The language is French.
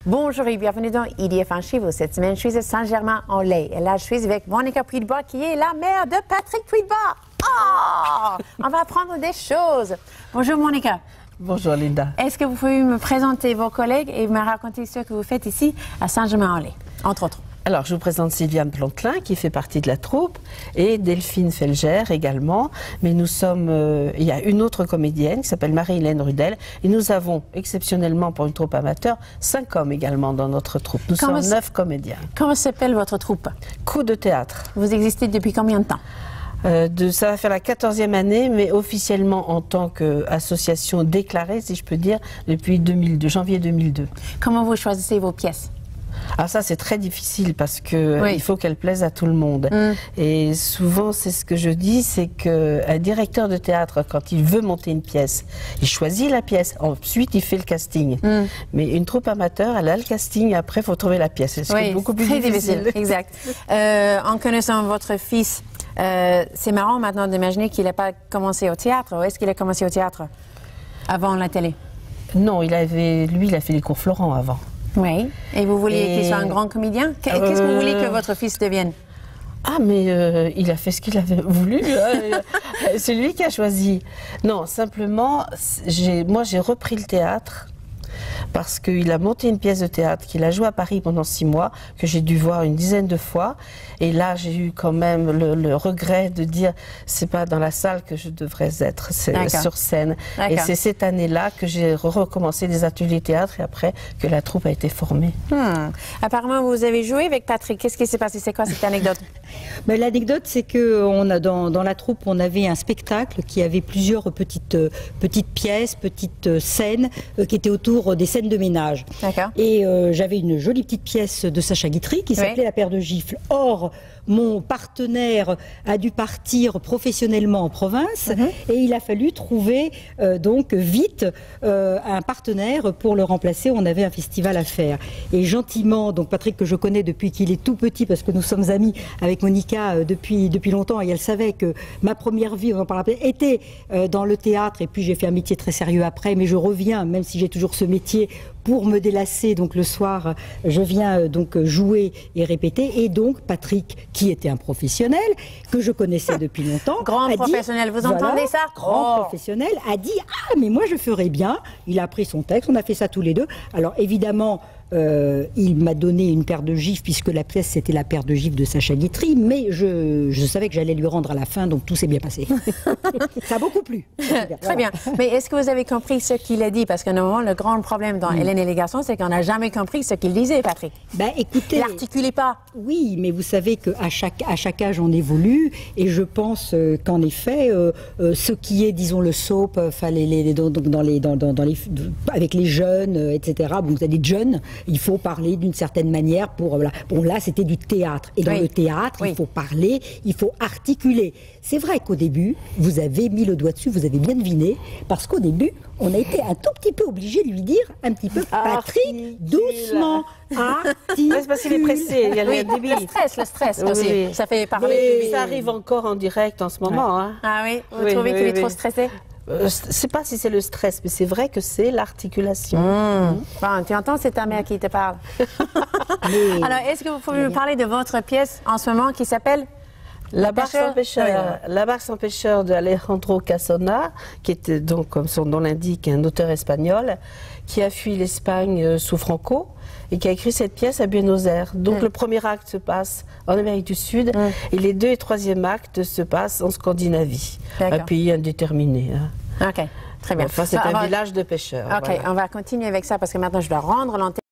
Bonjour et bienvenue dans IDF en Chivaux. Cette semaine, je suis à Saint-Germain-en-Laye. Et là, je suis avec Monica Puydebois, qui est la mère de Patrick Puydebois. Oh! On va apprendre des choses. Bonjour Monica. Bonjour Linda. Est-ce que vous pouvez me présenter vos collègues et me raconter ce que vous faites ici à Saint-Germain-en-Laye, entre autres? Alors, je vous présente Sylviane Plantelin, qui fait partie de la troupe, et Delphine Felger également. Mais nous sommes... il y a une autre comédienne qui s'appelle Marie-Hélène Rudel. Et nous avons, exceptionnellement pour une troupe amateur, 5 hommes également dans notre troupe. Nous sommes 9 comédiens. Comment s'appelle votre troupe? Coup de théâtre. Vous existez depuis combien de temps? Ça va faire la 14e année, mais officiellement en tant qu'association déclarée, si je peux dire, depuis 2002, janvier 2002. Comment vous choisissez vos pièces? Alors ça, c'est très difficile parce que il faut qu'elle plaise à tout le monde. Et souvent, c'est ce que je dis, c'est qu'un directeur de théâtre, quand il veut monter une pièce, il choisit la pièce, ensuite il fait le casting. Mais une troupe amateur, elle a le casting, après il faut trouver la pièce. C'est beaucoup plus difficile. Exact. En connaissant votre fils, c'est marrant maintenant d'imaginer qu'il n'a pas commencé au théâtre. Ou est-ce qu'il a commencé au théâtre avant la télé? Non, il a fait les cours Florent avant. Oui. Et vous vouliez qu'il soit un grand comédien? Qu'est-ce que vous voulez que votre fils devienne? Ah, mais il a fait ce qu'il avait voulu. C'est lui qui a choisi. Non, simplement, moi j'ai repris le théâtre parce qu'il a monté une pièce de théâtre qu'il a joué à Paris pendant 6 mois, que j'ai dû voir une dizaine de fois. Et là, j'ai eu quand même le regret de dire, c'est pas dans la salle que je devrais être, c'est sur scène. Et c'est cette année-là que j'ai recommencé des ateliers théâtre et après que la troupe a été formée. Apparemment, vous avez joué avec Patrick. Qu'est-ce qui s'est passé? C'est quoi cette anecdote? L'anecdote, c'est que dans la troupe, on avait un spectacle qui avait plusieurs petites pièces, petites scènes qui étaient autour des scènes de ménage. Et j'avais une jolie petite pièce de Sacha Guitry qui s'appelait La paire de gifles. Or, mon partenaire a dû partir professionnellement en province et il a fallu trouver donc vite un partenaire pour le remplacer. On avait un festival à faire. Et gentiment, donc Patrick, que je connais depuis qu'il est tout petit, parce que nous sommes amis avec Monica depuis longtemps, et elle savait que ma première vie, on en parle après, était dans le théâtre. Et puis j'ai fait un métier très sérieux après, mais je reviens, même si j'ai toujours ce métier, pour me délasser. Donc le soir, je viens donc jouer et répéter. Et donc Patrick, qui était un professionnel, que je connaissais depuis longtemps, grand professionnel, vous entendez ça? Grand professionnel, a dit « Ah, mais moi je ferais bien ». Il a pris son texte, on a fait ça tous les deux. Alors évidemment, il m'a donné une paire de gifles, puisque la pièce c'était La paire de gifles de Sacha Guitry, mais je savais que j'allais lui rendre à la fin, donc tout s'est bien passé. Ça a beaucoup plu. Très bien. Mais est-ce que vous avez compris ce qu'il a dit? Parce que normalement, le grand problème dans Hélène et les garçons, c'est qu'on n'a jamais compris ce qu'il disait, Patrick. Écoutez, il n'articulait pas. Oui, mais vous savez qu'à chaque âge, on évolue, et je pense qu'en effet, ce qui est, disons, le soap, avec les jeunes, etc., bon, vous avez des jeunes, il faut parler d'une certaine manière pour... Voilà. Bon, là, c'était du théâtre. Et dans le théâtre, il faut parler, il faut articuler. C'est vrai qu'au début, vous avez mis le doigt dessus, vous avez bien deviné, parce qu'au début, on a été un tout petit peu obligé de lui dire un petit peu, Patrick, doucement, articule. C'est parce qu'il est pressé, il y a le stress aussi. Oui. Ça fait parler. Ça arrive encore en direct en ce moment. Hein. Ah oui, vous trouvez qu'il est trop stressé? Je ne sais pas si c'est le stress, mais c'est vrai que c'est l'articulation. Bon, tu entends, c'est ta mère qui te parle. Alors, est-ce que vous pouvez me parler de votre pièce en ce moment qui s'appelle La barque sans pêcheur. La barque sans pêcheur de Alejandro Casona, qui était donc, comme son nom l'indique, un auteur espagnol, qui a fui l'Espagne sous Franco et qui a écrit cette pièce à Buenos Aires. Donc le premier acte se passe en Amérique du Sud et les 2e et 3e actes se passent en Scandinavie, un pays indéterminé. Ok, très bien. Enfin, c'est un village de pêcheurs. Ok, on va continuer avec ça parce que maintenant je dois rendre l'antenne.